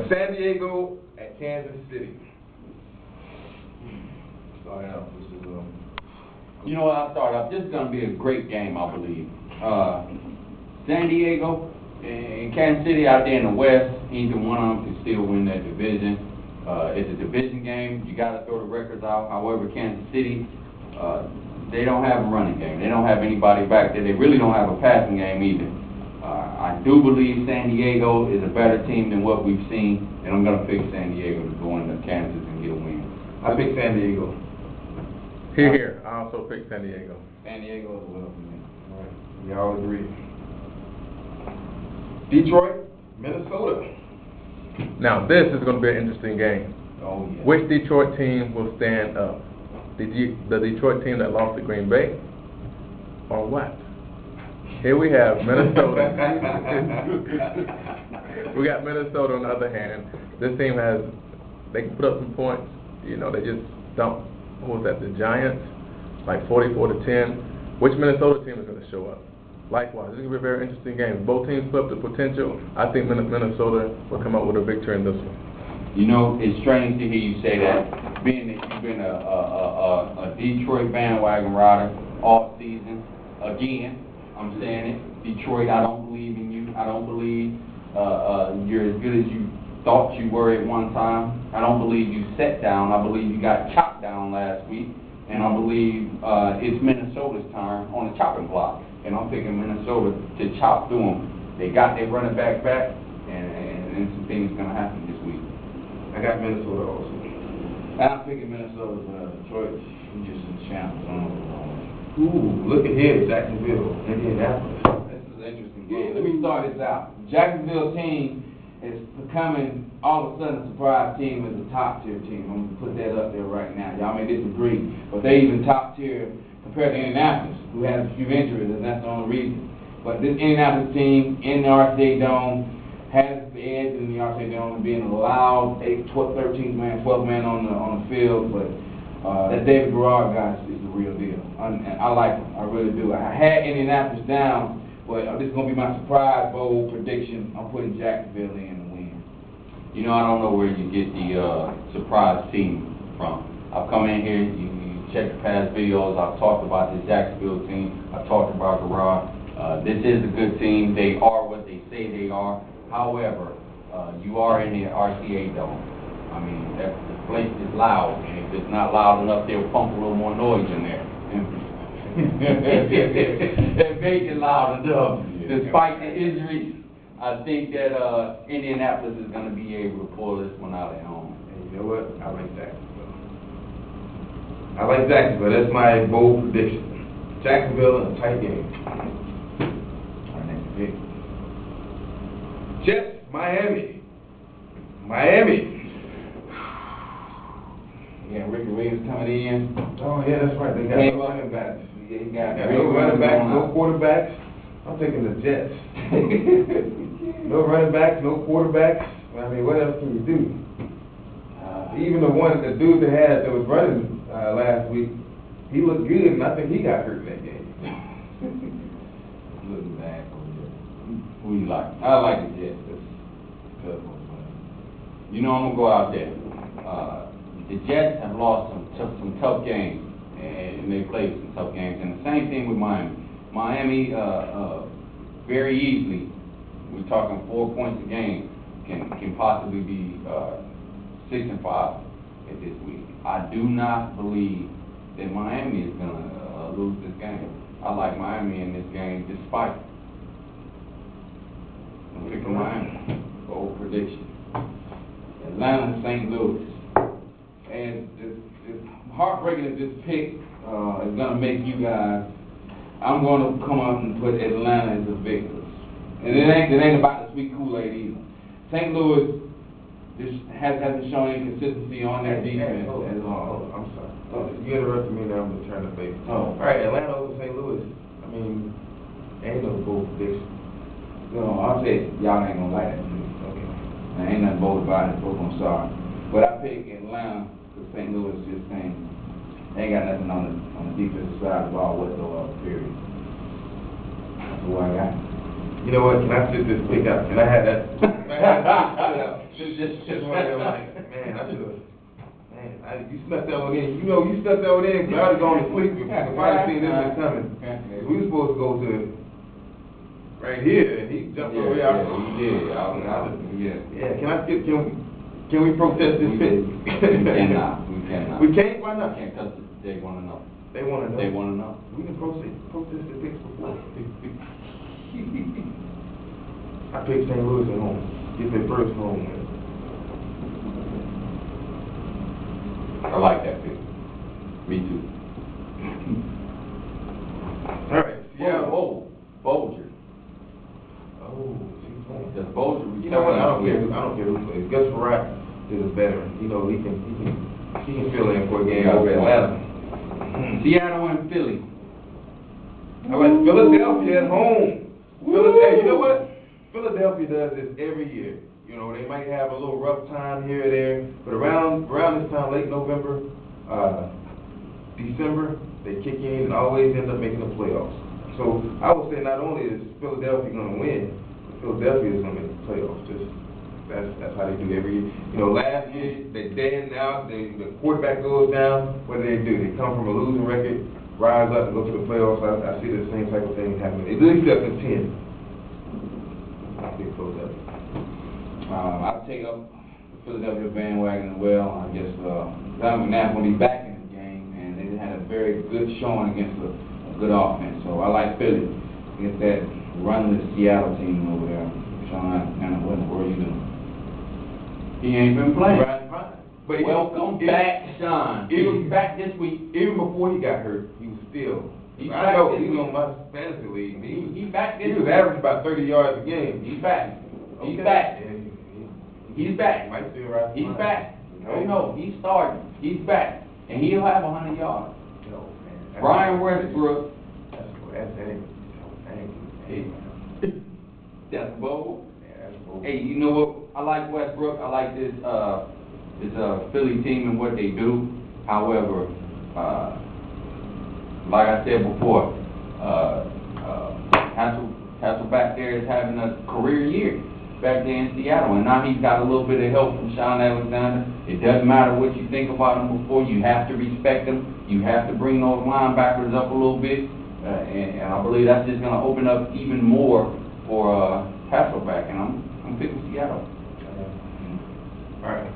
San Diego at Kansas City. Starting out, You know what, I'll start off. This is going to be a great game, I believe. San Diego and Kansas City out there in the West, either one of them can still win that division. It's a division game. You got to throw the records out. However, Kansas City, they don't have a running game. They don't have anybody back there. They really don't have a passing game either. I do believe San Diego is a better team than what we've seen, and I'm going to pick San Diego to go into Kansas and get a win. I pick San Diego. Here. I also pick San Diego. San Diego is a winner for me. All right. We all agree. Detroit, Minnesota. Now, this is going to be an interesting game. Oh, yeah. Which Detroit team will stand up? The Detroit team that lost to Green Bay? Or what? Here we have Minnesota. We got Minnesota on the other hand. This team they can put up some points. You know, they just dumped, what was that, the Giants? Like 44-10. Which Minnesota team is going to show up? Likewise, this is going to be a very interesting game. Both teams put up the potential. I think Minnesota will come out with a victory in this one. You know, it's strange to hear you say that, being that you've been a Detroit bandwagon rider all season. Again, I'm saying it. Detroit, I don't believe in you. I don't believe you're as good as you thought you were at one time. I don't believe you sat down. I believe you got chopped down last week. And I believe it's Minnesota's turn on the chopping block. And I'm picking Minnesota to chop through them. They got their running back, and some things going to happen this week. I got Minnesota also. And I'm picking Minnesota for Detroit. I'm just in champs. Ooh, look at here, Jacksonville, Indianapolis. This is an interesting game. Let me start this out. Jacksonville team is becoming all of a sudden a surprise team as a top tier team. I'm going to put that up there right now. Y'all may disagree, but they even top tier compared to Indianapolis, who has a few injuries, and that's the only reason. But this Indianapolis team in the RCA Dome has the edge in the RCA Dome, being allowed 13th man, 12th man on the field, but that David Garrard guy is the real deal. I like him, I really do. I had Indianapolis down, but this is going to be my surprise bold prediction. I'm putting Jacksonville in to win. You know, I don't know where you get the surprise team from. I've come in here, you check the past videos, I've talked about the Jacksonville team, I've talked about Garrard. This is a good team. They are what they say they are. However, you are in the RCA Dome. I mean, the place is loud, and if it's not loud enough, they'll pump a little more noise in there. They make it loud enough. Despite the injuries, I think that Indianapolis is going to be able to pull this one out at home. And you know what? I like Jacksonville. That's my bold prediction. Jacksonville in a tight game. Our next pick. Jets, Miami. Yeah, Ricky Williams coming in. Oh, yeah, that's right. They got no running backs. Yeah, he got No running backs, no quarterbacks. I'm taking the Jets. No running backs, no quarterbacks. I mean, what else can you do? Even the dude that was running last week, he looked good, and I think he got hurt in that game. Looking bad for you. Who you like? I like the Jets. You know, I'm going to go out there. The Jets have lost some tough games, and they played some tough games. And the same thing with Miami. Miami, very easily, we're talking 4 points a game, can possibly be 6-5 at this week. I do not believe that Miami is going to lose this game. I like Miami in this game despite. I'm picking Miami. Bold prediction. Atlanta, St. Louis. And as heartbreaking as this pick is going to make you guys, I'm going to come up and put Atlanta as the victors. And it ain't about the sweet Kool-Aid either. St. Louis just hasn't shown any consistency on their defense at all. I'm sorry. You interrupted me now. I'm going to turn the favor. Oh. All right, Atlanta over St. Louis. I mean, ain't no bold prediction. No, I'll say y'all ain't going to like that. Okay. There ain't nothing bold about it, folks. I'm sorry. But I pick Atlanta because St. Louis just ain't got nothing on the defensive side of the ball whatsoever, period. That's what I got. You know what? Can I sit this pick out? Can I have that? This Just one of them like, man, I should've, you snuck that one in. You know, you snuck that one in, 'cause I'd have gone to sleep if I'd have seen this one coming. We were supposed to go to right here, and he jumped over here. Yeah, can we protest this pitch? We cannot. We can't? Why not? We can't, because they wanna know. They wanna know. They wanna know. We can protest the picks before. I picked St. Louis at home. Get their first home win. I like that pick. Me too. All right. Yeah. Bolger. Oh, Does Bolger? you know what? I don't care who plays. Gus Frerotte is a veteran. You know, he can fill in for a game over Atlanta. Seattle and Philly. How about Philadelphia at home? Hey, you know what? Philadelphia does this every year. You know, they might have a little rough time here or there, but around this time, late November, December, they kick in and always end up making the playoffs. So I would say not only is Philadelphia going to win, but Philadelphia is going to make the playoffs. That's how they do every year. You know, last year they're dead now. The quarterback goes down. What do? They come from a losing record, rise up and go to the playoffs. I see the same type of thing happening. At least up to 10. I think Philadelphia. I'll take up the Philadelphia bandwagon as well. I guess Donovan McNabb will be back in the game, and they had a very good showing against a good offense. So I like Philly against that running the Seattle team over there. Sean, what in the world you doing? He ain't been playing. Right. But welcome back, Sean. He's back this week. Even before he got hurt, he was still. He's I know back he this was on week. my fantasy league. He's back this He was week. averaging about 30 yards a game. He's back. He's Okay. back. Yeah, He's back. Might still ride the He's line. back. Okay. No, he's starting. He's back. And he'll have 100 yards. No, man. Brian Westbrook. That's That's bold. that's bold. Hey, you know what? I like Westbrook. I like this Philly team and what they do. However, like I said before, Hasselbeck there is having a career year back there in Seattle, and now he's got a little bit of help from Sean Alexander. It doesn't matter what you think about him before. You have to respect him. You have to bring those linebackers up a little bit, and I believe that's just going to open up even more for Hasselbeck, and I'm picking Seattle. All right.